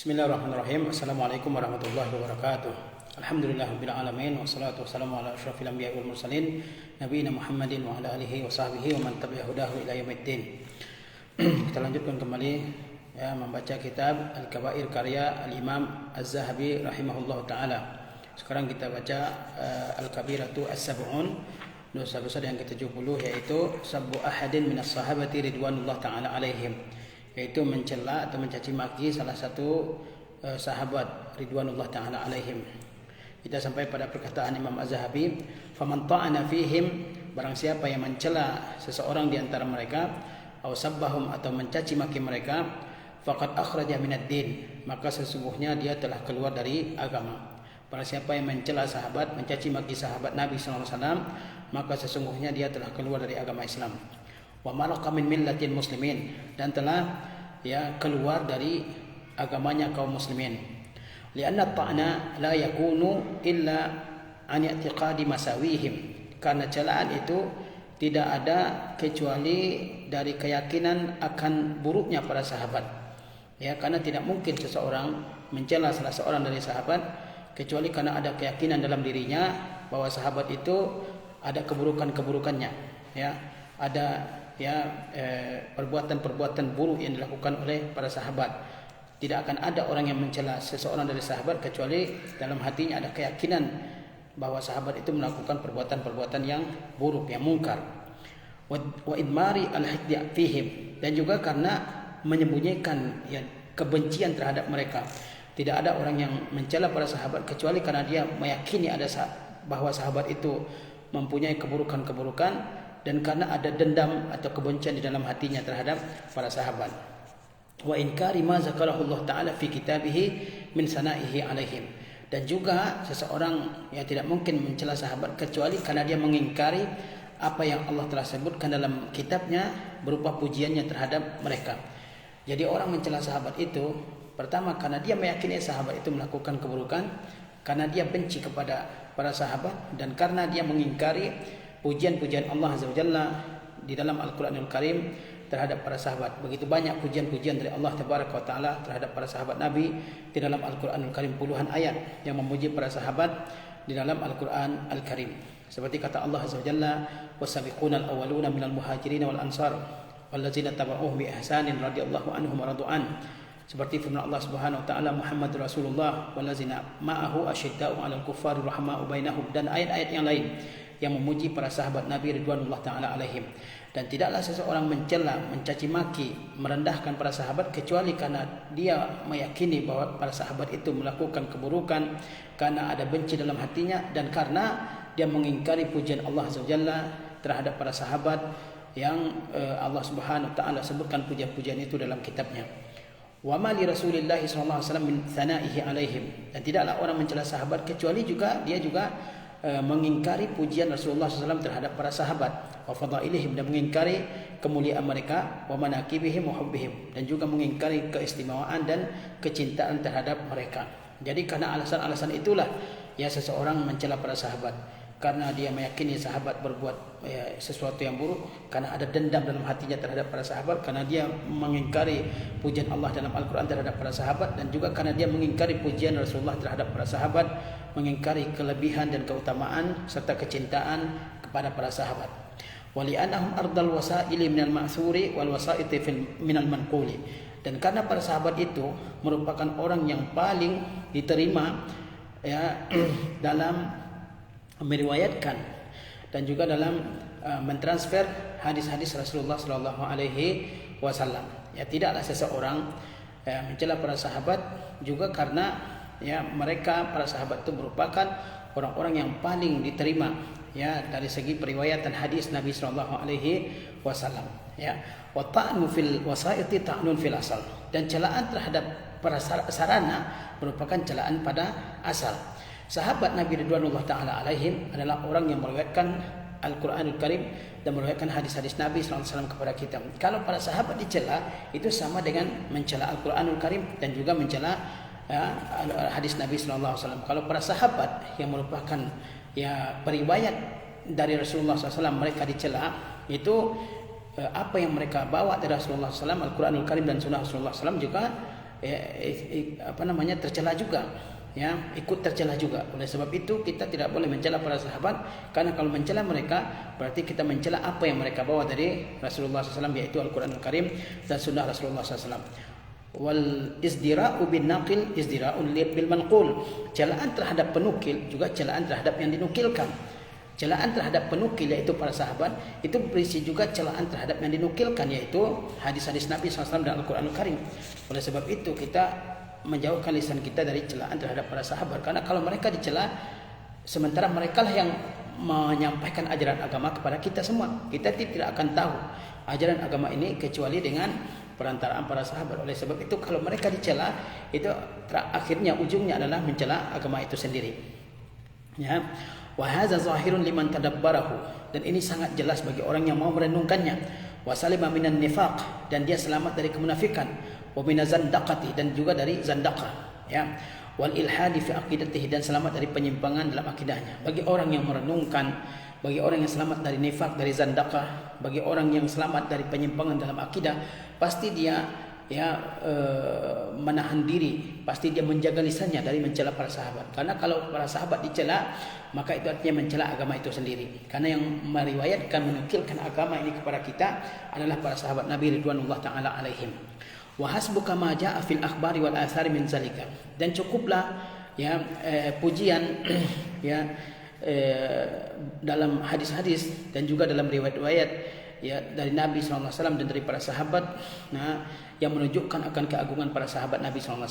Bismillahirrahmanirrahim. Assalamualaikum warahmatullahi wabarakatuh. Alhamdulillahirabbil alamin wassalatu wassalamu ala asyrafil anbiya'i wal mursalin nabiyina Muhammadin wa ala alihi wa sahbihi wa man tabi'a hudahu ila yaumiddin. Kita lanjutkan kembali membaca kitab Al-Kabair karya Al-Imam Az-Zahabi rahimahullahu taala. Sekarang kita baca Al-Kabiratu As-Sab'un, dosa besar yang ke-70, yaitu sabbu ahadin minas sahabati ridwanullah taala alaihim, yaitu mencela atau mencaci maki salah satu sahabat ridwanullah taala alaihim. Kita sampai pada perkataan Imam Az-Zahabi, faman ta'ana fihim, barang siapa yang mencela seseorang di antara mereka, atau sabbahum, atau mencaci maki mereka, faqad akhraja minad din, maka sesungguhnya dia telah keluar dari agama. Barang siapa yang mencela sahabat, mencaci maki sahabat Nabi sallallahu alaihi wasallam, maka sesungguhnya dia telah keluar dari agama Islam. Wa malaqa min millatil muslimin, dan telah keluar dari agamanya kaum muslimin. Lianna ta'na la yakunu illa an i'tiqadi masawihim, karena celaan itu tidak ada kecuali dari keyakinan akan buruknya para sahabat. Karena tidak mungkin seseorang mencela salah seorang dari sahabat kecuali karena ada keyakinan dalam dirinya bahwa sahabat itu ada keburukan-keburukannya, ada perbuatan-perbuatan buruk yang dilakukan oleh para sahabat. Tidak akan ada orang yang mencela seseorang dari sahabat kecuali dalam hatinya ada keyakinan bahwa sahabat itu melakukan perbuatan-perbuatan yang buruk, yang mungkar. Wa idmari al-hiddi fihim, dan juga karena menyembunyikan kebencian terhadap mereka. Tidak ada orang yang mencela para sahabat kecuali karena dia meyakini bahwa sahabat itu mempunyai keburukan-keburukan, dan karena ada dendam atau kebencian di dalam hatinya terhadap para sahabat. Wa inkari ma zakarahullah ta'ala fi kitabihi min sana'ihi alaihim, dan juga seseorang yang tidak mungkin mencela sahabat kecuali karena dia mengingkari apa yang Allah telah sebutkan dalam kitabnya berupa pujiannya terhadap mereka. Jadi orang mencela sahabat itu pertama karena dia meyakini sahabat itu melakukan keburukan, karena dia benci kepada para sahabat, dan karena dia mengingkari pujian-pujian Allah Azza wa Jalla di dalam Al-Quranul Karim terhadap para sahabat. Begitu banyak pujian-pujian dari Allah Tabaraka wa Ta'ala terhadap para sahabat Nabi di dalam Al-Quranul Karim, puluhan ayat yang memuji para sahabat di dalam Al-Quran Al-Karim. Seperti kata Allah Azza wa Jalla, wasabiqunal awwaluna minal muhajirin wal ansar wallazina tabauhum bi ihsanin radhiyallahu anhum wa radu'an. Seperti firman Allah Subhanahu wa taala, Muhammadur Rasulullah wallazina ma'ahu asyidda'u 'alal kuffari rahama'u bainahum, dan ayat-ayat yang lain yang memuji para sahabat Nabi ridwanullah taala alaihim. Dan tidaklah seseorang mencela, mencaci maki, merendahkan para sahabat kecuali karena dia meyakini bahwa para sahabat itu melakukan keburukan, karena ada benci dalam hatinya, dan karena dia mengingkari pujian Allah Azza wa Jalla terhadap para sahabat yang Allah Subhanahu wa taala sebutkan pujian-pujian itu dalam kitabnya. Wa ma li Rasulillah sallallahu alaihi wasallam min thana'ihi alaihim, dan tidaklah orang mencela sahabat kecuali dia juga mengingkari pujian Rasulullah SAW terhadap para sahabat, wa fadailihim, dan mengingkari kemuliaan mereka, wa manaqibihim wa hubbihim, dan juga mengingkari keistimewaan dan kecintaan terhadap mereka. Jadi karena alasan-alasan itulah seseorang mencela para sahabat, karena dia meyakini sahabat berbuat sesuatu yang buruk, karena ada dendam dalam hatinya terhadap para sahabat, karena dia mengingkari pujian Allah dalam Al-Quran terhadap para sahabat, dan juga karena dia mengingkari pujian Rasulullah terhadap para sahabat, mengingkari kelebihan dan keutamaan serta kecintaan kepada para sahabat. Wali'annahum ardal wasaili minal ma'thuri wal wasaiti minal manquli, dan karena para sahabat itu merupakan orang yang paling diterima dalam meriwayatkan dan juga dalam mentransfer hadis-hadis Rasulullah sallallahu alaihi wasallam. Tidaklah seseorang mencela para sahabat juga karena mereka para sahabat itu merupakan orang-orang yang paling diterima dari segi periwayatan hadis Nabi sallallahu alaihi wasallam. Wa ta'nu fil wasaiti ta'nun fil asal, dan celaan terhadap para sarana merupakan celaan pada asal. Sahabat Nabi ridwanullah taala alaihim adalah orang yang meriwayatkan Al-Quranul Karim dan meriwayatkan hadis-hadis Nabi sallallahu alaihi wasallam kepada kita. Kalau para sahabat dicela, itu sama dengan mencela Al-Quranul Karim dan juga mencela hadis Nabi sallallahu alaihi wasallam. Kalau para sahabat yang merupakan periwayat dari Rasulullah SAW mereka dicela, itu apa yang mereka bawa dari Rasulullah SAW, Al-Quranul Karim dan Sunnah Rasulullah SAW juga tercela juga, ya, ikut tercela juga. Oleh sebab itu kita tidak boleh mencela para sahabat, karena kalau mencela mereka berarti kita mencela apa yang mereka bawa dari Rasulullah SAW, yaitu Al-Quranul Karim dan Sunnah Rasulullah SAW. Wal izdira'u bin naqil izdira'un bil manqul. Celaan terhadap penukil juga celaan terhadap yang dinukilkan. Celaan terhadap penukil yaitu para sahabat itu berisi juga celaan terhadap yang dinukilkan, yaitu hadis-hadis Nabi SAW dan Al-Quranul Karim. Oleh sebab itu kita menjauhkan lisan kita dari celaan terhadap para sahabat, karena kalau mereka dicela sementara mereka lah yang menyampaikan ajaran agama kepada kita semua, kita tidak akan tahu ajaran agama ini kecuali dengan perantaraan para sahabat. Oleh sebab itu kalau mereka dicela, itu akhirnya ujungnya adalah mencela agama itu sendiri, ya. Wa hadza zahirun liman tadabbarahu, dan ini sangat jelas bagi orang yang mau merenungkannya. Wa salima minan nifaq, dan dia selamat dari kemunafikan. Wa minaz zandaqati, dan juga dari zandaqah, ya. Wal ilhadi fi aqidatihi, dan selamat dari penyimpangan dalam akidahnya. Bagi orang yang merenungkan, bagi orang yang selamat dari nifaq, dari zandaqah, bagi orang yang selamat dari penyimpangan dalam akidah, pasti dia menahan diri, pasti dia menjaga lisannya dari mencela para sahabat. Karena kalau para sahabat dicela, maka itu artinya mencela agama itu sendiri. Karena yang meriwayatkan, menukilkan agama ini kepada kita adalah para sahabat Nabi ridwanullah taala alaihim. Wa hasbuka ma jaa fil akhbari wal athari min zalika. Dan cukuplah pujian dalam hadis-hadis dan juga dalam riwayat-riwayat dari Nabi SAW dan dari para sahabat, yang menunjukkan akan keagungan para sahabat Nabi SAW.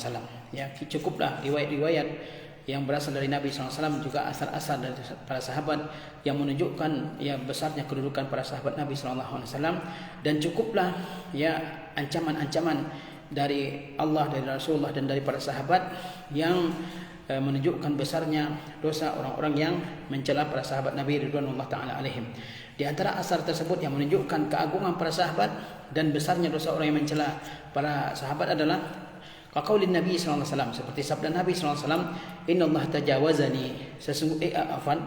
Ya, cukuplah riwayat-riwayat yang berasal dari Nabi SAW, juga asar-asar dari para sahabat yang menunjukkan besarnya kedudukan para sahabat Nabi SAW, dan cukuplah ancaman-ancaman dari Allah, dari Rasulullah dan dari para sahabat yang menunjukkan besarnya dosa orang-orang yang mencela para sahabat Nabi ridwanullah taala alaihim. Di antara asar tersebut yang menunjukkan keagungan para sahabat dan besarnya dosa orang yang mencela para sahabat adalah qaulin Nabi sallallahu alaihi wasallam, seperti sabda Nabi sallallahu alaihi wasallam, innallaha tajawazani,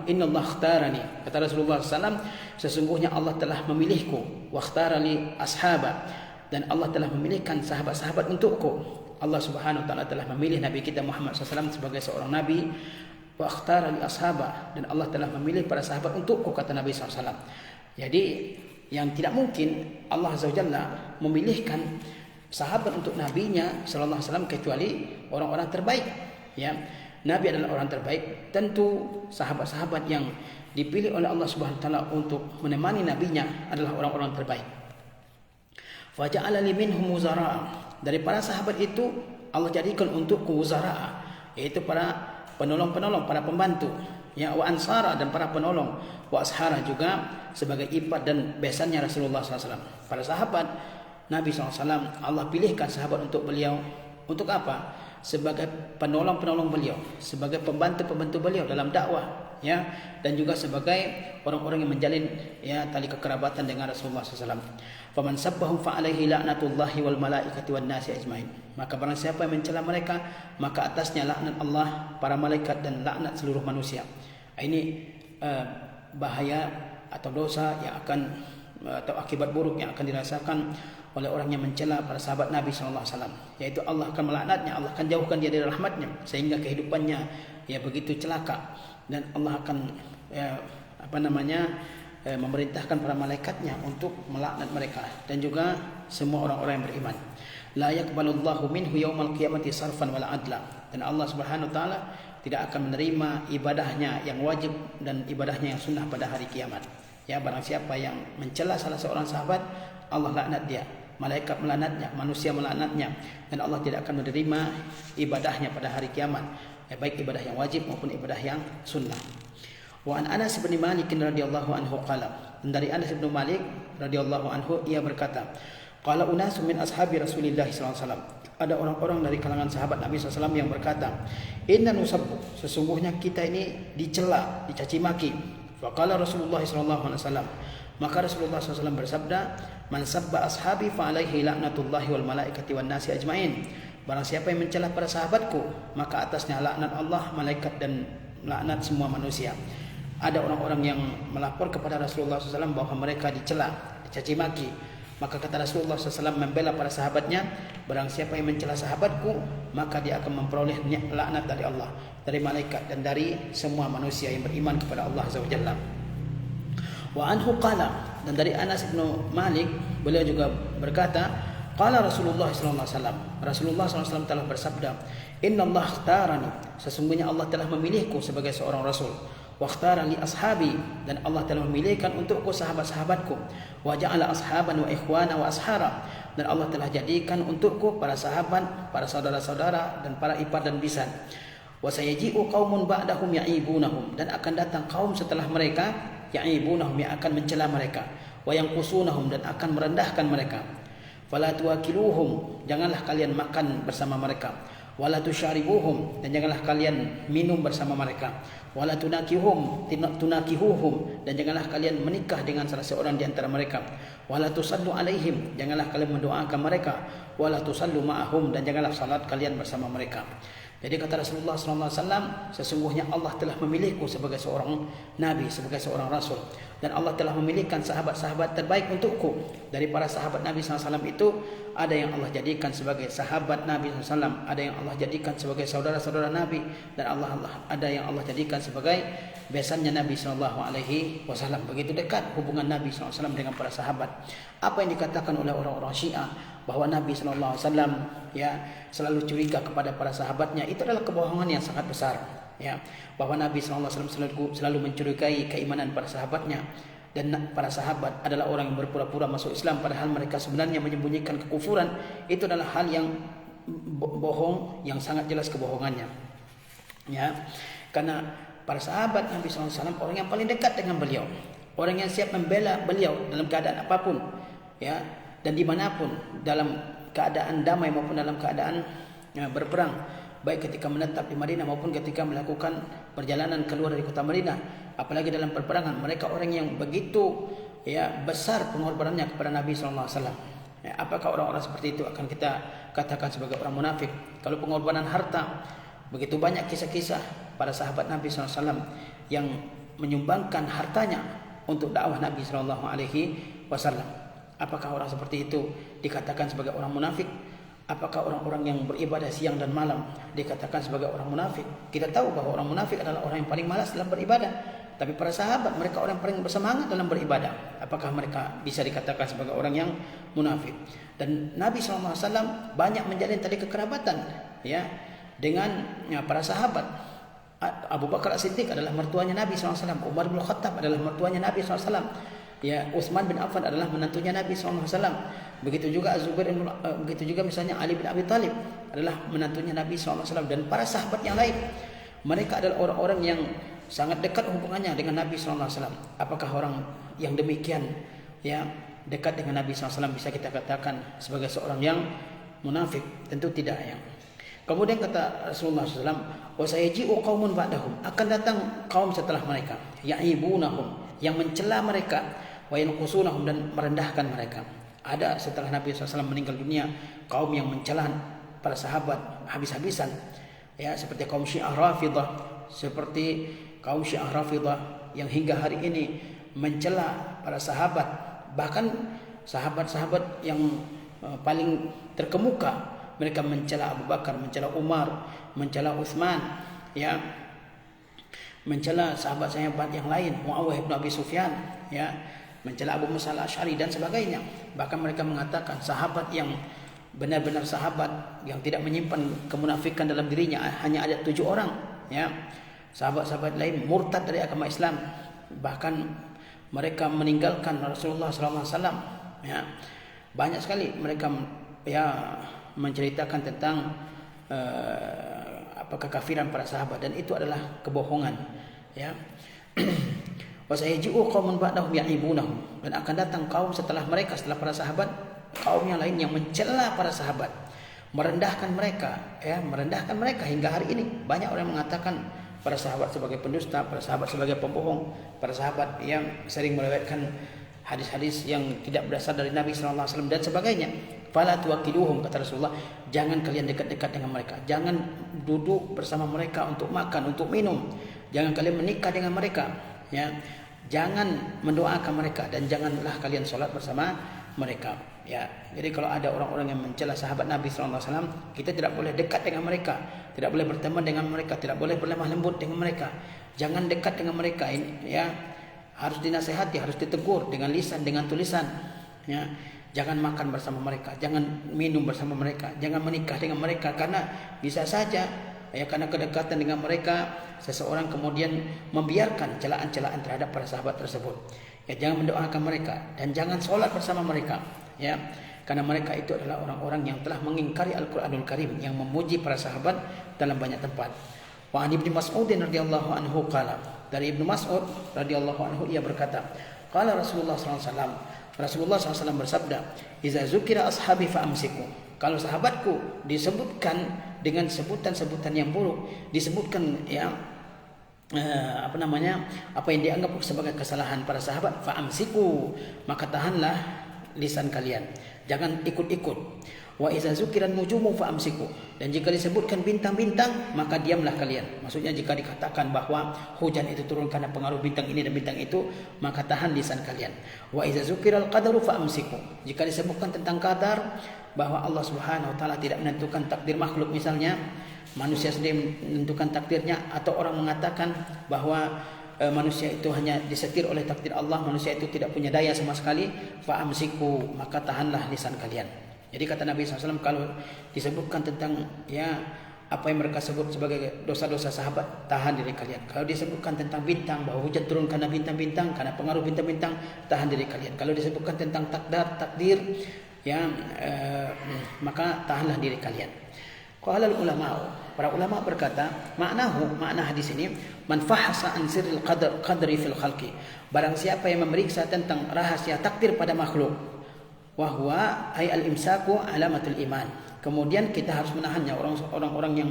innallaha ikhtarani, kata Rasulullah SAW, sesungguhnya Allah telah memilihku, wa ikhtarani ashaba, dan Allah telah memilihkan sahabat-sahabat untukku. Allah Subhanahu wa taala telah memilih Nabi kita Muhammad SAW sebagai seorang nabi, wa ikhtara li ashabah, dan Allah telah memilih para sahabat untukku, kata Nabi SAW. Jadi yang tidak mungkin Allah Azza wa Jalla memilihkan sahabat untuk nabinya sallallahu alaihi wasallam kecuali orang-orang terbaik, ya. Nabi adalah orang terbaik, tentu sahabat-sahabat yang dipilih oleh Allah Subhanahu wa taala untuk menemani nabinya adalah orang-orang terbaik. Fa ja'ala li minhum wuzara, dari para sahabat itu Allah jadikan untuk wuzara, yaitu para penolong-penolong, para pembantu, ya, wa ansara, dan para penolong, wa ashara, juga sebagai ipat dan besannya Rasulullah SAW. Para sahabat Nabi SAW, Allah pilihkan sahabat untuk beliau, untuk apa? Sebagai penolong-penolong beliau, sebagai pembantu-pembantu beliau dalam dakwah, ya, dan juga sebagai orang-orang yang menjalin tali kekerabatan dengan Rasulullah SAW. Faman sabbahum fa alaihi la'natullahi wal malaikati wan nasi ajmain. Maka barang siapa yang mencela mereka, maka atasnya laknat Allah, para malaikat, dan laknat seluruh manusia. Ini bahaya atau dosa yang akan, atau akibat buruk yang akan dirasakan oleh orang yang mencela para sahabat Nabi SAW, yaitu Allah akan melaknatnya, Allah akan jauhkan dia dari rahmatnya, sehingga kehidupannya begitu celaka, dan Allah akan memerintahkan para malaikatnya untuk melaknat mereka dan juga semua orang-orang yang beriman. La yaqbalullahu minhu yaumal qiyamati sarfan wala adla, dan Allah Subhanahu wa taala tidak akan menerima ibadahnya yang wajib dan ibadahnya yang sunnah pada hari kiamat. Ya, barang siapa yang mencela salah seorang sahabat, Allah laknat dia, malaikat melaknatnya, manusia melaknatnya, dan Allah tidak akan menerima ibadahnya pada hari kiamat, baik ibadah yang wajib maupun ibadah yang sunnah. Wa an Anas bin Malik radhiyallahu anhu qala, dari Anas bin Malik radhiyallahu anhu ia berkata, qala unasu min ashabi Rasulillah sallallahu alaihi wasallam, ada orang-orang dari kalangan sahabat Nabi SAW yang berkata, inna nusabbu, sesungguhnya kita ini dicela, dicaci maki. Faqala Rasulullah sallallahu alaihi wasallam, maka Rasulullah SAW bersabda, man sabba ashabi fa alaihi laknatullahi wal malaikati wan nasi ajmain. Barang siapa yang mencela para sahabatku, maka atasnya laknat Allah, malaikat, dan laknat semua manusia. Ada orang-orang yang melapor kepada Rasulullah SAW bahwa mereka dicela, dicaci maki Maka kata Rasulullah SAW membela para sahabatnya, barang siapa yang mencela sahabatku, maka dia akan memperoleh laknat dari Allah, dari malaikat, dan dari semua manusia yang beriman kepada Allah Azza wa Jalla. Wa anhu qala, dan dari Anas bin Malik, beliau juga berkata, qala Rasulullah sallallahu alaihi wasallam, Rasulullah sallallahu alaihi wasallam telah bersabda, inna Allah ikhtarani, sesungguhnya Allah telah memilihku sebagai seorang rasul, wa ikhtara li ashabi, dan Allah telah memilihkan untukku sahabat-sahabatku, wa ja'ala ashaban wa ikhwana wa ashara, dan Allah telah jadikan untukku para sahabat, para saudara-saudara, dan para ipar dan bisan. Wa sayaji'u qaumun ba'dahum ya'ibunahum, dan akan datang kaum setelah mereka, ya'ibunahum, yang akan mencela mereka, wa yanqusunahum, dan akan merendahkan mereka. Fala tuwakiluhum, janganlah kalian makan bersama mereka, wala tusyaribuhum, dan janganlah kalian minum bersama mereka, wala tunakihuhum, dan janganlah kalian menikah dengan salah seorang di antara mereka, wala tusallu alaihim, janganlah kalian mendoakan mereka, wala tusallu ma'ahum, dan janganlah salat kalian bersama mereka. Jadi kata Rasulullah SAW, sesungguhnya Allah telah memilihku sebagai seorang nabi, sebagai seorang rasul, dan Allah telah memilihkan sahabat-sahabat terbaik untukku. Dari para sahabat Nabi SAW itu, ada yang Allah jadikan sebagai sahabat Nabi SAW, ada yang Allah jadikan sebagai saudara-saudara Nabi, dan ada yang Allah jadikan sebagai besannya Nabi SAW. Begitu dekat hubungan Nabi SAW dengan para sahabat. Apa yang dikatakan oleh orang-orang Syiah bahwa Nabi SAW selalu curiga kepada para sahabatnya, itu adalah kebohongan yang sangat besar. Bahwa Nabi SAW selalu mencurigai keimanan para sahabatnya, dan para sahabat adalah orang yang berpura-pura masuk Islam padahal mereka sebenarnya menyembunyikan kekufuran. Itu adalah hal yang bohong, yang sangat jelas kebohongannya. Karena para sahabat Nabi SAW orang yang paling dekat dengan beliau, orang yang siap membela beliau dalam keadaan apapun, dan dimanapun, dalam keadaan damai maupun dalam keadaan berperang, baik ketika menetap di Madinah maupun ketika melakukan perjalanan keluar dari kota Madinah, apalagi dalam perperangan. Mereka orang yang begitu besar pengorbanannya kepada Nabi SAW. Apakah orang-orang seperti itu akan kita katakan sebagai orang munafik? Kalau pengorbanan harta, begitu banyak kisah-kisah para sahabat Nabi SAW yang menyumbangkan hartanya untuk dakwah Nabi SAW. Apakah orang seperti itu dikatakan sebagai orang munafik? Apakah orang-orang yang beribadah siang dan malam dikatakan sebagai orang munafik? Kita tahu bahwa orang munafik adalah orang yang paling malas dalam beribadah. Tapi para sahabat, mereka orang yang paling bersemangat dalam beribadah. Apakah mereka bisa dikatakan sebagai orang yang munafik? Dan Nabi SAW banyak menjalin tali kekerabatan dengan para sahabat. Abu Bakar As-Siddiq adalah mertuanya Nabi SAW. Umar bin Khattab adalah mertuanya Nabi SAW. Utsman bin Affan adalah menantunya Nabi SAW. Begitu juga begitu juga misalnya Ali bin Abi Thalib adalah menantunya Nabi SAW, dan para sahabat yang lain. Mereka adalah orang-orang yang sangat dekat hubungannya dengan Nabi SAW. Apakah orang yang demikian dekat dengan Nabi SAW bisa kita katakan sebagai seorang yang munafik? Tentu tidak. Kemudian kata Rasulullah SAW, wa sayaji'u qaumun ba'dahum, akan datang kaum setelah mereka, ya'ibunahum, yang mencela mereka, wa yanqusunahum, dan merendahkan mereka. Ada setelah Nabi SAW meninggal dunia kaum yang mencela para sahabat habis-habisan, seperti kaum Syiah Rafidah, yang hingga hari ini mencela para sahabat, bahkan sahabat-sahabat yang paling terkemuka. Mereka mencela Abu Bakar, mencela Umar, mencela Utsman, mencela sahabat-sahabat yang lain, Muawiyah bin Abi Sufyan, mencela Abu Musa al-Asy'ari dan sebagainya. Bahkan mereka mengatakan sahabat yang benar-benar sahabat yang tidak menyimpan kemunafikan dalam dirinya hanya ada 7 orang. Sahabat-sahabat lain murtad dari agama Islam, bahkan mereka meninggalkan Rasulullah SAW. Banyak sekali mereka menceritakan tentang kekafiran para sahabat, dan itu adalah kebohongan. Wa sayaji'u qaumun ba'dahum ya'ibunahum, dan akan datang kaum setelah mereka, setelah para sahabat, kaum yang lain yang mencela para sahabat, merendahkan mereka, hingga hari ini banyak orang yang mengatakan para sahabat sebagai pendusta, para sahabat sebagai pembohong, para sahabat yang sering meriwayatkan hadis-hadis yang tidak berasal dari Nabi SAW dan sebagainya. Fala tuwakiluhum, kata Rasulullah, jangan kalian dekat-dekat dengan mereka, jangan duduk bersama mereka untuk makan, untuk minum, jangan kalian menikah dengan mereka, jangan mendoakan mereka, dan janganlah kalian sholat bersama mereka. Ya, jadi kalau ada orang-orang yang mencela sahabat Nabi SAW, kita tidak boleh dekat dengan mereka, tidak boleh berteman dengan mereka, tidak boleh berlemah lembut dengan mereka. Jangan dekat dengan mereka. Ini ya harus dinasehati, harus ditegur dengan lisan, dengan tulisan. Ya, jangan makan bersama mereka, jangan minum bersama mereka, jangan menikah dengan mereka, karena bisa saja ya karena kedekatan dengan mereka seseorang kemudian membiarkan celaan-celaan terhadap para sahabat tersebut. Ya, jangan mendoakan mereka dan jangan sholat bersama mereka. Ya, karena mereka itu adalah orang-orang yang telah mengingkari Al-Qur'anul Karim, yang memuji para sahabat dalam banyak tempat. Wa an Ibnu Mas'ud radhiyallahu anhu qala, dari Ibnu Mas'ud radhiyallahu anhu ia berkata, qala Rasulullah sallallahu alaihi wasallam, Rasulullah SAW bersabda, "Iza zukira ashabi fa amsiku." Kalau sahabatku disebutkan dengan sebutan-sebutan yang buruk, disebutkan ya apa yang dianggap sebagai kesalahan para sahabat, fa amsiku, maka tahanlah lisan kalian, jangan ikut-ikut. Wa iza zukiran nujumu fa amsiku, dan jika disebutkan bintang-bintang maka diamlah kalian. Maksudnya jika dikatakan bahwa hujan itu turun karena pengaruh bintang ini dan bintang itu, maka tahan lisan kalian. Wa iza zukiral qadaru fa amsiku, jika disebutkan tentang qadar, bahwa Allah Subhanahu wa taala tidak menentukan takdir makhluk, misalnya manusia sendiri menentukan takdirnya, atau orang mengatakan bahwa manusia itu hanya disetir oleh takdir Allah, manusia itu tidak punya daya sama sekali, fa amsiku, maka tahanlah lisan kalian. Jadi kata Nabi SAW, kalau disebutkan tentang ya apa yang mereka sebut sebagai dosa-dosa sahabat, tahan diri kalian. Kalau disebutkan tentang bintang, bahwa hujan turun karena bintang-bintang, karena pengaruh bintang-bintang, tahan diri kalian. Kalau disebutkan tentang takdir ya maka tahanlah diri kalian. Qala ulama, para ulama berkata, makna hadis ini, man fahasa an sirril qadri fil khalqi, barang siapa yang memeriksa tentang rahasia takdir pada makhluk, wa huwa ay al imsaku alamatul iman. Kemudian kita harus menahannya, orang-orang yang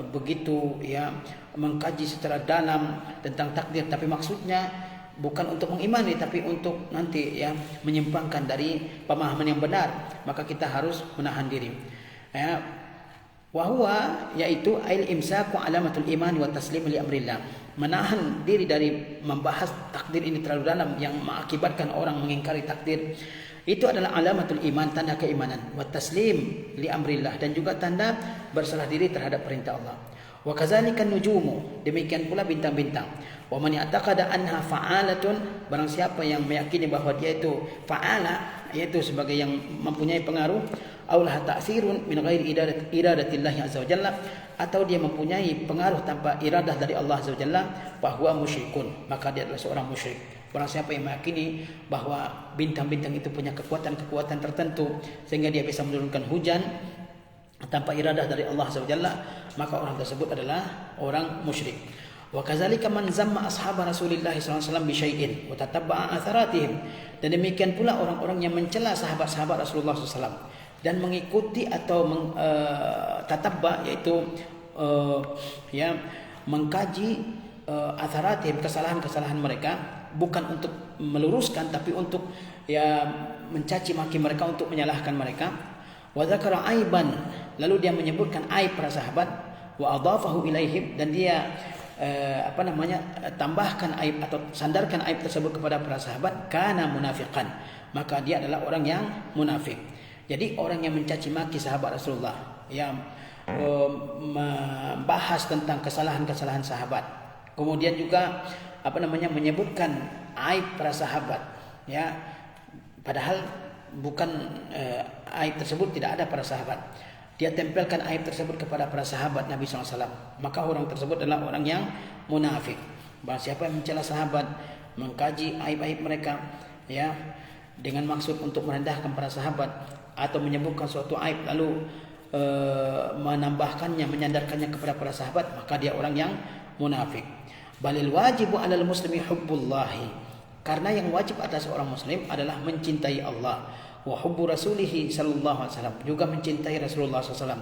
begitu ya mengkaji secara dalam tentang takdir, tapi maksudnya bukan untuk mengimani, tapi untuk nanti ya menyimpangkan dari pemahaman yang benar, maka kita harus menahan diri. Ya, wahwa yaitu ail imsaku alamatul iman wa taslim li amrillah, menahan diri dari membahas takdir ini terlalu dalam yang mengakibatkan orang mengingkari takdir. Itu adalah alamatul iman, tanda keimanan, wa taslim li amrillah, dan juga tanda berserah diri terhadap perintah Allah. Wa kadzalika nujumu, demikian pula bintang-bintang. Wa man ya'taqada anha fa'alatun, barang siapa yang meyakini bahwa dia itu fa'ala, yaitu sebagai yang mempunyai pengaruh, aulah ta'sirun min ghairi iradatillah azza wa jalla, atau dia mempunyai pengaruh tanpa iradah dari Allah azza wa jalla, bahwa musyrikun, maka dia adalah seorang musyrik. Barang siapa yang meyakini bahwa bintang-bintang itu punya kekuatan-kekuatan tertentu sehingga dia bisa menurunkan hujan tanpa iradah dari Allah azza wa jalla, maka orang tersebut adalah orang musyrik. Wa kadzalika man zamma ashab Rasulillah sallallahu alaihi wasallam bi syai'in wa tatabba'a atharatihim, dan demikian pula orang-orang yang mencela sahabat-sahabat Rasulullah SAW dan mengikuti atau tatabba, yaitu ya mengkaji atharatihim, kesalahan-kesalahan mereka, bukan untuk meluruskan tapi untuk ya mencaci maki mereka, untuk menyalahkan mereka. Wa dzakara aiban, lalu dia menyebutkan aib para sahabat, wa adhafahu ilaihim, dan dia tambahkan aib atau sandarkan aib tersebut kepada para sahabat, kana munafiqan, maka dia adalah orang yang munafik. Jadi orang yang mencaci maki sahabat Rasulullah, yang membahas tentang kesalahan-kesalahan sahabat, kemudian juga menyebutkan aib para sahabat, ya padahal bukan aib tersebut tidak ada pada sahabat, dia tempelkan aib tersebut kepada para sahabat Nabi SAW, maka orang tersebut adalah orang yang munafik. Barang siapa yang mencela sahabat, mengkaji aib-aib mereka ya dengan maksud untuk merendahkan para sahabat, atau menyebutkan suatu aib lalu menambahkannya, menyandarkannya kepada para sahabat, maka dia orang yang munafik. Balil wajibu 'alal muslimi hubbullahi, karena yang wajib atas seorang muslim adalah mencintai Allah, wa hubbu rasulihi sallallahu alaihi wasallam, juga mencintai Rasulullah SAW,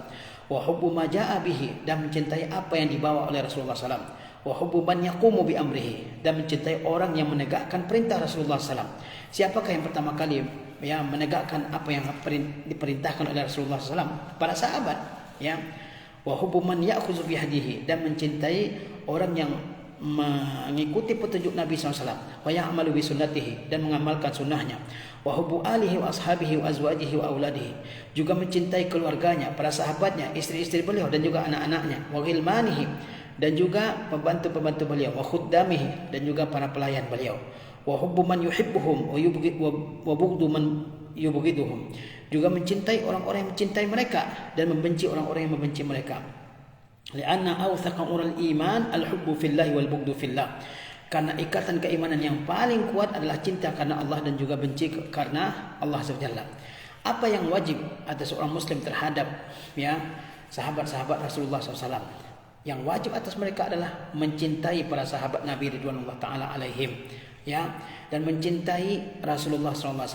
wa hubbu ma jaa bihi, dan mencintai apa yang dibawa oleh Rasulullah SAW, wa hubbu man yaqumu bi amrihi, dan mencintai orang yang menegakkan perintah Rasulullah SAW. Siapakah yang pertama kali yang menegakkan apa yang diperintahkan oleh Rasulullah SAW? Para sahabat, ya. Wa hubbu man ya'khudhu bi hadihi, dan mencintai orang yang mengikuti petunjuk Nabi SAW, wa ya'malu bi sunnatihi, dan mengamalkan sunnahnya, wa hubbu alihi wa ashabihi wa azwajihi wa auladihi, juga mencintai keluarganya, para sahabatnya, istri-istri beliau dan juga anak-anaknya, wa ghilmanihi, dan juga pembantu-pembantu beliau, wa khuddamihi, dan juga para pelayan beliau, wa hubbu man yuhibbuhum wa bughdu man yubghiduhum, juga mencintai orang-orang yang mencintai mereka dan membenci orang-orang yang membenci mereka. Lianna awthaqa ural iman al-hubbu fillahi wal bughdu fillah. Karena ikatan keimanan yang paling kuat adalah cinta karena Allah dan juga benci karena Allah SWT. Apa yang wajib atas seorang muslim terhadap sahabat-sahabat Rasulullah SAW? Yang wajib atas mereka adalah mencintai para sahabat Nabi ridwanullah taala alaihim, dan mencintai Rasulullah SAW,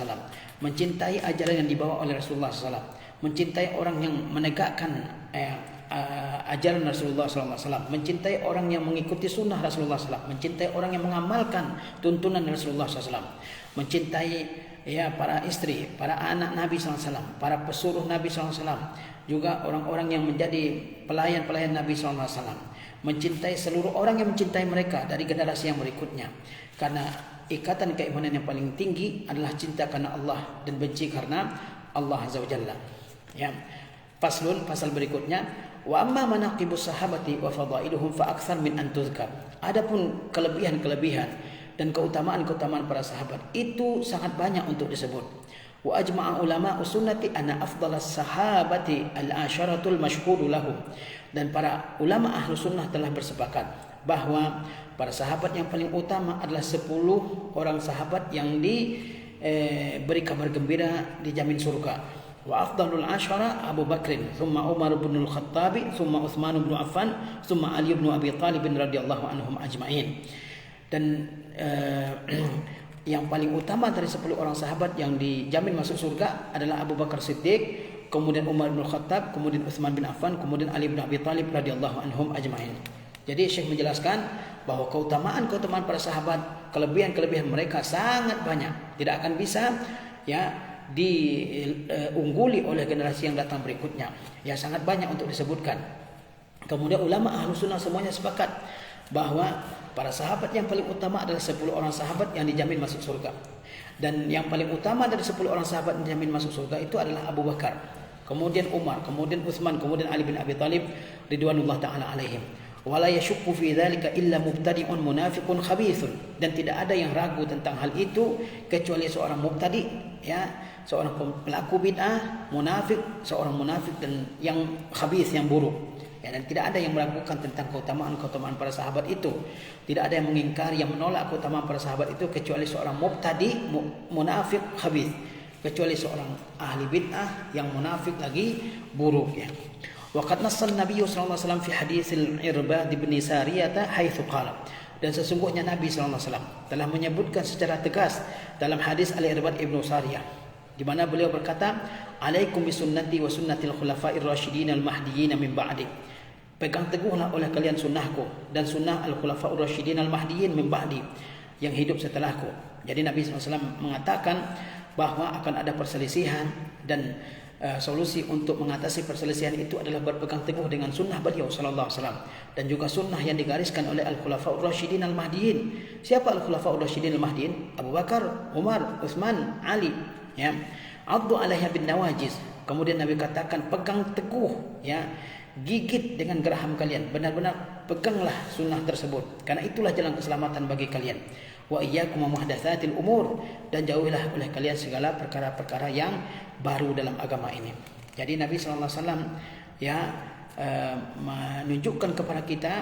mencintai ajaran yang dibawa oleh Rasulullah SAW, mencintai orang yang menegakkan ajaran Rasulullah SAW, mencintai orang yang mengikuti sunnah Rasulullah SAW, mencintai orang yang mengamalkan tuntunan Rasulullah SAW, mencintai para istri, para anak Nabi SAW, para pesuruh Nabi SAW, juga orang-orang yang menjadi pelayan-pelayan Nabi SAW, mencintai seluruh orang yang mencintai mereka dari generasi yang berikutnya. Karena ikatan keimanan yang paling tinggi adalah cinta karena Allah dan benci karena Allah Azza wa Jalla. Pasal berikutnya, wa amma manaqibus sahabati wa fadailuhum fa aktsar min an tuzkar. Adapun kelebihan-kelebihan dan keutamaan-keutamaan para sahabat itu sangat banyak untuk disebut. Wa ajma'a ulama sunnati anna afdalas sahabati al-asharatul masyhur lahum. Dan para ulama ahlu sunnah telah bersepakat bahwa para sahabat yang paling utama adalah 10 orang sahabat yang diberi kabar gembira dijamin surga. Wa afdalul ashara Abu Bakrin, thumma Umar bin Al-Khattab, thumma Utsman bin Affan, thumma Ali bin Abi Thalib radhiyallahu anhum ajma'in. Dan yang paling utama dari 10 orang sahabat yang dijamin masuk surga adalah Abu Bakar Siddiq, kemudian Umar bin Khattab, kemudian Utsman bin Affan, kemudian Ali bin Abi Thalib radhiyallahu anhum ajma'in. Jadi Syekh menjelaskan bahwa keutamaan para sahabat, kelebihan-kelebihan mereka sangat banyak, tidak akan bisa diungguli oleh generasi yang datang berikutnya. Sangat banyak untuk disebutkan. Kemudian ulama ahlu sunnah semuanya sepakat bahwa para sahabat yang paling utama adalah 10 orang sahabat yang dijamin masuk surga. Dan yang paling utama dari 10 orang sahabat yang dijamin masuk surga itu adalah Abu Bakar, kemudian Umar, kemudian Utsman, kemudian Ali bin Abi Thalib ridwanullah taala alaihim. Wala yashukku fi dzalika illa mubtadi'un munafiqun khabithun. Dan tidak ada yang ragu tentang hal itu kecuali seorang mubtadi, seorang pelaku bid'ah, munafik, seorang munafik dan yang khabith, yang buruk. Dan tidak ada yang meragukan tentang keutamaan para sahabat itu. Tidak ada yang mengingkari, yang menolak keutamaan para sahabat itu kecuali seorang mubtadi, munafik, khabith, kecuali seorang ahli bid'ah yang munafik lagi buruk. Waqad nassal Nabi sallallahu alaihi wasallam fi haditsil Irbad bin Sariyah haitsu qala. Dan sesungguhnya Nabi sallallahu alaihi wasallam telah menyebutkan secara tegas dalam hadis Al-Irbad ibnu Sariyah, di mana beliau berkata, "Alaikum bisunnati wa sunnatil khulafa'ir rasyidin al-mahdiyyin min ba'di." Pegang teguhlah oleh kalian sunnahku dan sunnah al-khulafa'ur rasyidin al-mahdiyyin min ba'di, yang hidup setelahku. Jadi Nabi SAW mengatakan bahwa akan ada perselisihan, dan solusi untuk mengatasi perselisihan itu adalah berpegang teguh dengan sunnah beliau sallallahu alaihi wasallam, dan juga sunnah yang digariskan oleh al-khulafa'ur rasyidin al-mahdiyyin. Siapa al-khulafa'ur rasyidin al-mahdiyyin? Abu Bakar, Umar, Utsman, Ali. Addu 'alaiha bin nawajiz. Kemudian Nabi katakan, pegang teguh, gigit dengan geraham kalian, benar-benar peganglah sunnah tersebut, karena itulah jalan keselamatan bagi kalian. Wa iyyakum muhdatsatil umur, dan jauhilah oleh kalian segala perkara-perkara yang baru dalam agama ini. Jadi Nabi sallallahu alaihi wasallam menunjukkan kepada kita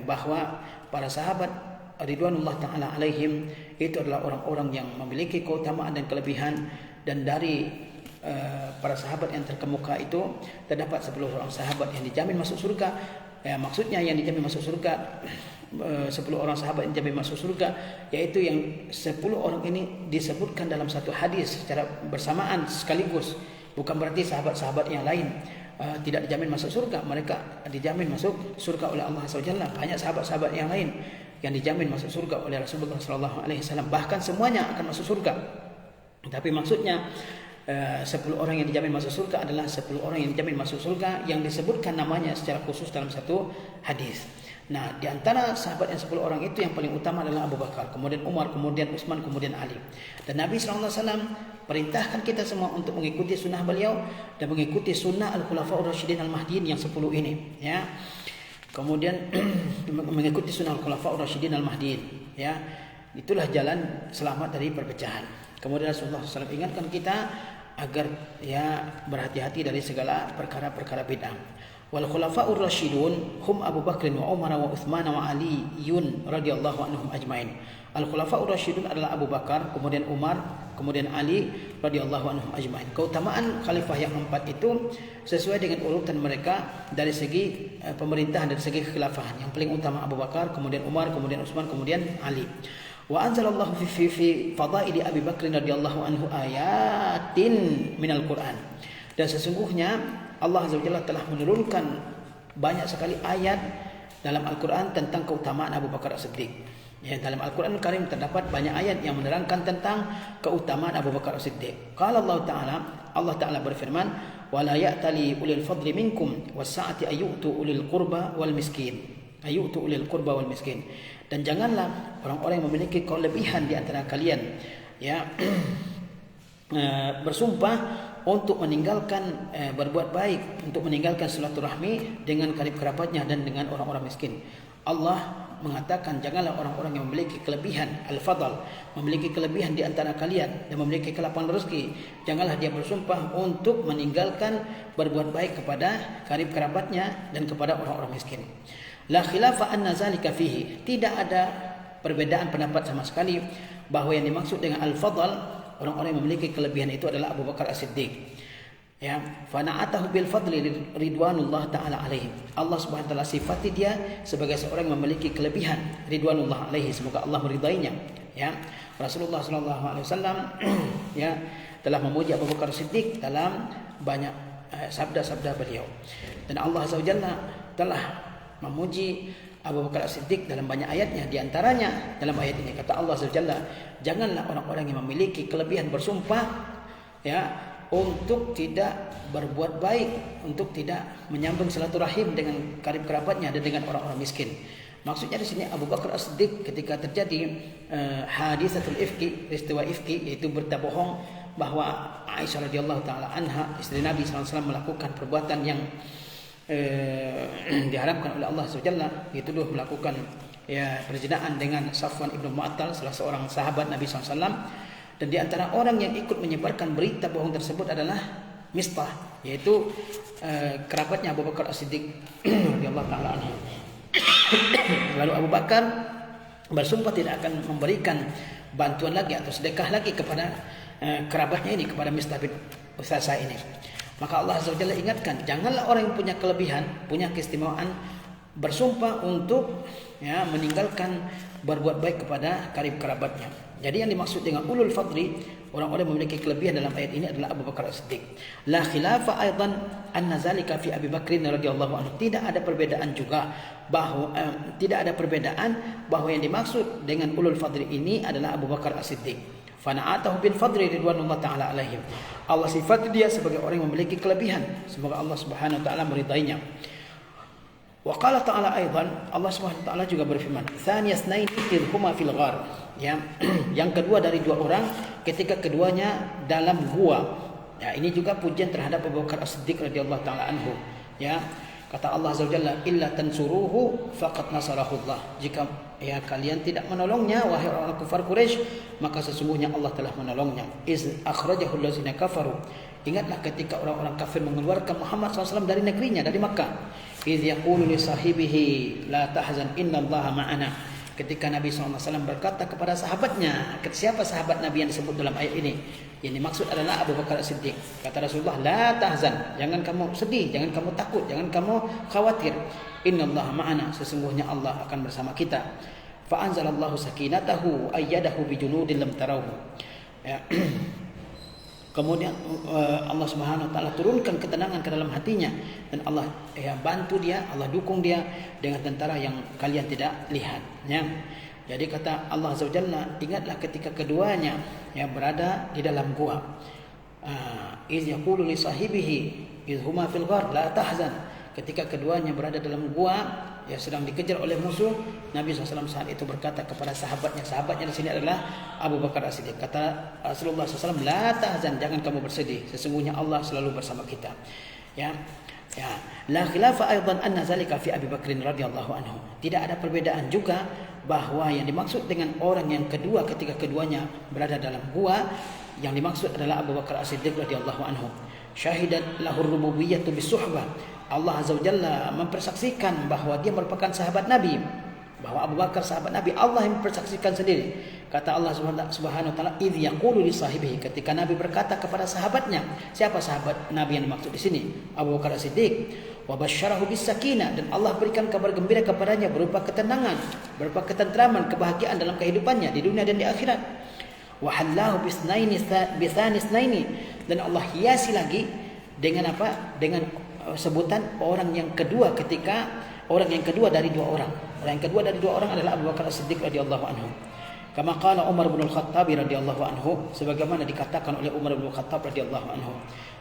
bahwa para sahabat ridwanullah taala alaihim itu adalah orang-orang yang memiliki keutamaan dan kelebihan. Dan dari para sahabat yang terkemuka itu terdapat 10 orang sahabat yang dijamin masuk surga. Maksudnya yang dijamin masuk surga, 10 orang sahabat yang dijamin masuk surga, yaitu yang 10 orang ini disebutkan dalam satu hadis secara bersamaan sekaligus. Bukan berarti sahabat-sahabat yang lain tidak dijamin masuk surga. Mereka dijamin masuk surga oleh Allah SWT. Banyak sahabat-sahabat yang lain yang dijamin masuk surga oleh Rasulullah SAW. Bahkan semuanya akan masuk surga. Tapi maksudnya 10 orang yang dijamin masuk surga adalah 10 orang yang dijamin masuk surga yang disebutkan namanya secara khusus dalam satu hadis. Nah, di antara sahabat yang 10 orang itu yang paling utama adalah Abu Bakar, kemudian Umar, kemudian Utsman, kemudian Ali. Dan Nabi SAW perintahkan kita semua untuk mengikuti sunnah beliau dan mengikuti sunnah Al-Khulafaur Rasyidin Al-Mahdiin yang 10 ini, ya. Kemudian mengikuti sunnah Al-Khulafaur Rasyidin Al-Mahdiin, ya. Itulah jalan selamat dari perpecahan. Kemudian Rasulullah SAW ingatkan kita agar ya berhati-hati dari segala perkara-perkara bid'ah. Wal khulafa'ur rasyidun hum Abu Bakr wa Umar wa Utsman wa Aliun radhiyallahu anhum ajmain. Al khulafa'ur rasyidun adalah Abu Bakar, kemudian Umar, kemudian Ali radhiyallahu anhum ajmain. Keutamaan khalifah yang 4 itu sesuai dengan urutan mereka dari segi pemerintahan, dari segi kekhilafahan. Yang paling utama Abu Bakar, kemudian Umar, kemudian Utsman, kemudian Ali. Wa anzalallahu fi fadaili Abi Bakr radhiyallahu anhu ayatin minal Qur'an. Dan sesungguhnya Allah Azza wa Jalla telah menurunkan banyak sekali ayat dalam Al-Quran tentang keutamaan Abu Bakar As-Siddiq. Ya, dalam Al-Quran Al-Karim terdapat banyak ayat yang menerangkan tentang keutamaan Abu Bakar As-Siddiq. Qala Allah Ta'ala berfirman, "Wa la ya'tali ulil fadli minkum was-sa'ati ayyutu ulil qurba wal miskin." Ayyutu ulil qurba wal miskin. Dan janganlah orang-orang yang memiliki kelebihan di antara kalian, ya, bersumpah untuk meninggalkan berbuat baik, untuk meninggalkan silaturahmi dengan karib kerabatnya dan dengan orang-orang miskin. Allah mengatakan janganlah orang-orang yang memiliki kelebihan al-fadl, memiliki kelebihan di antara kalian dan memiliki kelapangan rezeki, janganlah dia bersumpah untuk meninggalkan berbuat baik kepada karib kerabatnya dan kepada orang-orang miskin. La khilafa anna zalika fihi. Tidak ada perbedaan pendapat sama sekali bahwa yang dimaksud dengan al-fadl, orang-orang yang memiliki kelebihan itu adalah Abu Bakar As-Siddiq. Ya, fa na'atahu bil fadli ridwanullah taala alaihi. Allah Subhanahu wa taala sifati dia sebagai seorang yang memiliki kelebihan, ridwanullah alaihi, semoga Allah meridainya. Ya, Rasulullah sallallahu alaihi wasallam ya telah memuji Abu Bakar As-Siddiq dalam banyak sabda-sabda beliau. Dan Allah Azza wa Jalla telah memuji Abu Bakar As-Siddiq dalam banyak ayatnya. Di antaranya dalam ayat ini kata Allah Azza wa Jalla, janganlah orang-orang yang memiliki kelebihan bersumpah ya untuk tidak berbuat baik, untuk tidak menyambung silaturahim dengan karib kerabatnya dan dengan orang-orang miskin. Maksudnya di sini Abu Bakar As-Siddiq ketika terjadi hadisatul ifki, peristiwa ifki, yaitu berita bohong bahwa Aisyah radhiyallahu taala anha, istri Nabi SAW, melakukan perbuatan yang diharapkan oleh Allah SWT, dituduh melakukan ya perzinahan dengan Safwan ibnu Mu'attal, salah seorang sahabat Nabi SAW. Dan di antara orang yang ikut menyebarkan berita bohong tersebut adalah Mistah, yaitu kerabatnya Abu Bakar As-Siddiq radhiyallahu taala anhu. Lalu Abu Bakar bersumpah tidak akan memberikan bantuan lagi atau sedekah lagi kepada kerabatnya ini, kepada Mistah bin Usasa ini. Maka Allah Azza wa Jalla ingatkan, janganlah orang yang punya kelebihan, punya keistimewaan bersumpah untuk ya meninggalkan berbuat baik kepada karib kerabatnya. Jadi yang dimaksud dengan ulul fadli, orang-orang yang memiliki kelebihan dalam ayat ini adalah Abu Bakar As-Siddiq. La khilafa aidan anna zalika fi Abi Bakr radhiyallahu anhu. Tidak ada perbedaan juga bahwa yang dimaksud dengan ulul fadli ini adalah Abu Bakar As-Siddiq. Fana'atahu bil fadli ridwanullah ta'ala alaihim. Allah sifat dia sebagai orang yang memiliki kelebihan, semoga Allah Subhanahu wa taala meridainya. Wa qala ta'ala aidan, Allah Subhanahu wa taala juga berfirman, "Tsaniyasnain idh huma fil ghar." Ya, yang kedua dari dua orang ketika keduanya dalam gua. Ya, ini juga pujian terhadap Abu Bakar As-Siddiq radhiyallahu taala anhu. Ya, kata Allah Azza wa Jalla, "Illa tansuruhu faqad nasarahullah." Jika ya kalian tidak menolongnya wahai orang kafir Quraisy, maka sesungguhnya Allah telah menolongnya. Iz akhrajahu allazina kafaru. Ingatlah ketika orang-orang kafir mengeluarkan Muhammad SAW dari negerinya, dari Makkah. Iz yaqulu li sahibihi la tahzan innallaha ma'ana. Ketika Nabi SAW berkata kepada sahabatnya, siapa sahabat Nabi yang disebut dalam ayat ini? Yang dimaksud adalah Abu Bakar As-Siddiq. Kata Rasulullah, la tahzan, jangan kamu sedih, jangan kamu takut, jangan kamu khawatir. Innallaha ma'ana, sesungguhnya Allah akan bersama kita. Fa anzalallahu sakinatahu ayyadahu bijunudin lam tarawhu. Ya. Kemudian Allah Subhanahu wa taala turunkan ketenangan ke dalam hatinya dan Allah ya bantu dia, Allah dukung dia dengan tentara yang kalian tidak lihat, ya. Jadi kata Allah Azza wa Jalla, ingatlah ketika keduanya yang berada di dalam gua. Iz yaqulu li sahibihi iz huma fil ghar la tahzan. ketika keduanya berada dalam gua yang sedang dikejar oleh musuh, Nabi SAW saat itu berkata kepada sahabatnya di sini adalah Abu Bakar As-Siddiq. Kata Rasulullah SAW, la tahzan, jangan kamu bersedih, sesungguhnya Allah selalu bersama kita. Ya. La khilafa aidan anna zalika fi Abi Bakrin radhiyallahu anhu. Tidak ada perbedaan juga bahwa yang dimaksud dengan orang yang kedua ketika keduanya berada dalam gua, yang dimaksud adalah Abu Bakar As-Siddiq radhiyallahu anhu. Syahidat lahur rububiyyatu bisuhbah. Allah Azza wa Jalla mempersaksikan bahwa dia merupakan sahabat Nabi, bahwa Abu Bakar sahabat Nabi. Allah yang mempersaksikan sendiri. Kata Allah Subhanahu wa taala, idz yaqulu li sahibihi, ketika Nabi berkata kepada sahabatnya. Siapa sahabat Nabi yang dimaksud di sini? Abu Bakar As-Siddiq. Wa basyarahu bis sakinah, dan Allah berikan kabar gembira kepadanya berupa ketenangan, berupa ketentraman, kebahagiaan dalam kehidupannya di dunia dan di akhirat. Wa hallahu bisnaini, dan Allah hiasi lagi dengan apa? Dengan sebutan orang yang kedua dari dua orang. Orang yang kedua dari dua orang adalah Abu Bakar As-Siddiq radhiyallahu anhu. Kama qala Umar bin Al-Khattab radhiyallahu anhu, sebagaimana dikatakan oleh Umar bin Al-Khattab radhiyallahu anhu.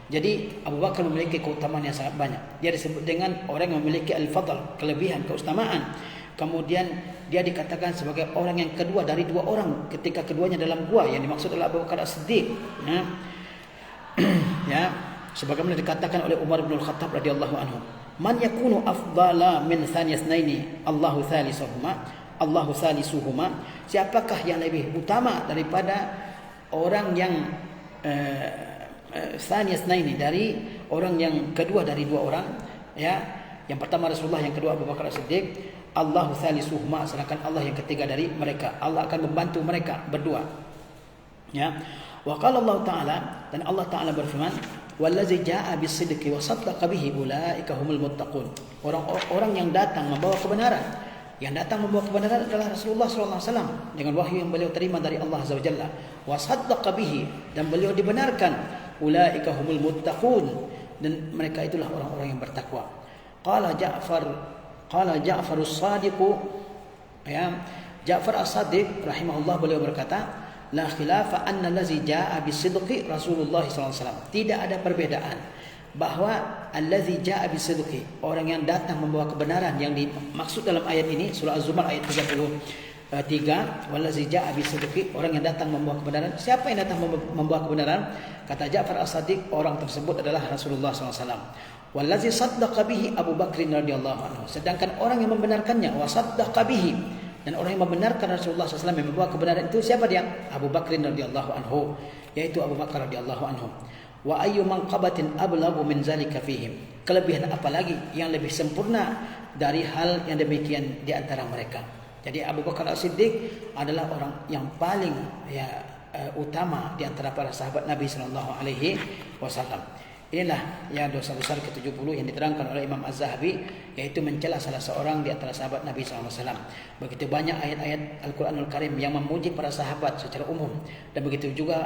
Jadi Abu Bakar memiliki keutamaan yang sangat banyak. Dia disebut dengan orang yang memiliki al-fadl, kelebihan, keutamaan. Kemudian dia dikatakan sebagai orang yang kedua dari dua orang ketika keduanya dalam gua, yang dimaksud adalah Abu Bakar As-Siddiq. Ya, sebagaimana dikatakan oleh Umar bin Al-Khattab radhiyallahu anhu, man yakunu afdala min thaniyasnaini Allahu salisuhuma, siapakah yang lebih utama daripada orang yang thaniyasnaini, dari orang yang kedua dari dua orang, ya. Yang pertama Rasulullah, yang kedua Abu Bakar As-Siddiq. Allahu salisuhuma, sedangkan Allah yang ketiga dari mereka. Allah akan membantu mereka berdua. Ya. Wa qala Allah Ta'ala, dan Allah Ta'ala berfirman, wallazi jaa'a bis-sidqi wa saddaqa bihi ulaika humul muttaqun. Orang-orang yang datang membawa kebenaran. Yang datang membawa kebenaran adalah Rasulullah SAW dengan wahyu yang beliau terima dari Allah Azza wa Jalla. Wa saddaqa bihi, dan beliau dibenarkan. Ulaika humul muttaqun, dan mereka itulah orang-orang yang bertakwa. Qala Ja'far as-Sadiq, ya, Ja'far as-Sadiq rahimahullah, beliau berkata, la khilafa anna allazi jaa'a bis-sidqi Rasulullah SAW. Tidak ada perbedaan bahwa allazi jaa'a bis-sidqi, orang yang datang membawa kebenaran, yang dimaksud dalam ayat ini surah Az-Zumar ayat 33, wallazi jaa'a bis-sidqi, orang yang datang membawa kebenaran. Siapa yang datang membawa kebenaran? Kata Ja'far as-Sadiq, orang tersebut adalah Rasulullah SAW. Wallazi saddaqa bihi Abu Bakr radhiyallahu anhu, sedangkan orang yang membenarkannya, wa saddaqa bihi, dan orang yang membenarkan Rasulullah SAW yang membawa kebenaran itu siapa dia? Abu Bakr radhiyallahu anhu, yaitu Abu Bakar radhiyallahu anhu. Wa ayyu manqabatin ablagu min zalika fihim, kelebihan apa lagi yang lebih sempurna dari hal yang demikian di antara mereka. Jadi Abu Bakar As-Siddiq adalah orang yang paling utama di antara para sahabat Nabi sallallahu alaihi wasallam. Inilah yang dosa besar ke-70 yang diterangkan oleh Imam Az-Zahabi, yaitu mencela salah seorang di antara sahabat Nabi SAW. Begitu banyak ayat-ayat Al-Quranul Karim yang memuji para sahabat secara umum, dan begitu juga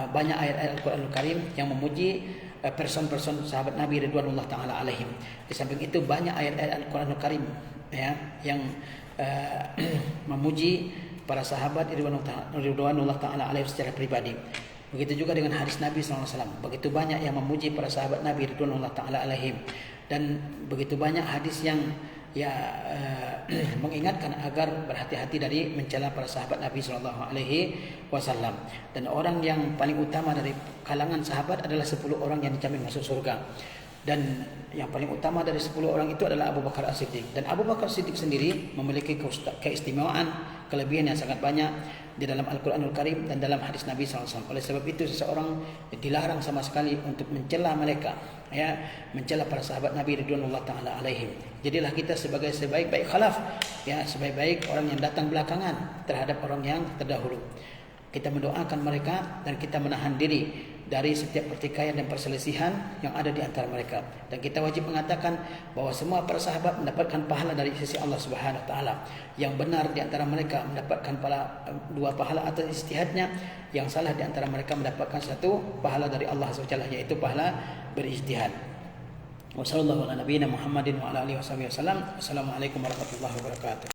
banyak ayat-ayat Al-Quranul Karim yang memuji person-person sahabat Nabi Ridwanullah Ta'ala alaihim. Di samping itu banyak ayat-ayat Al-Quranul Karim, ya, yang memuji para sahabat Ridwanullah Ta'ala alaihim secara pribadi. Begitu juga dengan hadis Nabi SAW. Begitu banyak yang memuji para sahabat Nabi Ridwanullah Ta'ala alaihim. Dan begitu banyak hadis yang mengingatkan agar berhati-hati dari mencela para sahabat Nabi SAW. Dan orang yang paling utama dari kalangan sahabat adalah 10 orang yang dijamin masuk surga. Dan yang paling utama dari 10 orang itu adalah Abu Bakar As-Siddiq. Dan Abu Bakar As-Siddiq sendiri memiliki keistimewaan, kelebihan yang sangat banyak di dalam Al-Quranul Karim dan dalam hadis Nabi SAW. Oleh sebab itu seseorang dilarang sama sekali untuk mencela mereka, ya, mencela para sahabat Nabi Ridwanullah Ta'ala alaihim. Jadilah kita sebagai sebaik-baik khalaf, ya, sebaik-baik orang yang datang belakangan terhadap orang yang terdahulu. Kita mendoakan mereka dan kita menahan diri dari setiap pertikaian dan perselisihan yang ada di antara mereka. Dan kita wajib mengatakan bahwa semua para sahabat mendapatkan pahala dari sisi Allah Subhanahu wa taala. Yang benar di antara mereka mendapatkan dua pahala atas ijtihadnya, yang salah di antara mereka mendapatkan satu pahala dari Allah Subhanahu wa taala, yaitu pahala berijtihad. Wassallallahu ala nabiyina Muhammadin wa ala alihi wasallam. Assalamualaikum warahmatullahi wabarakatuh.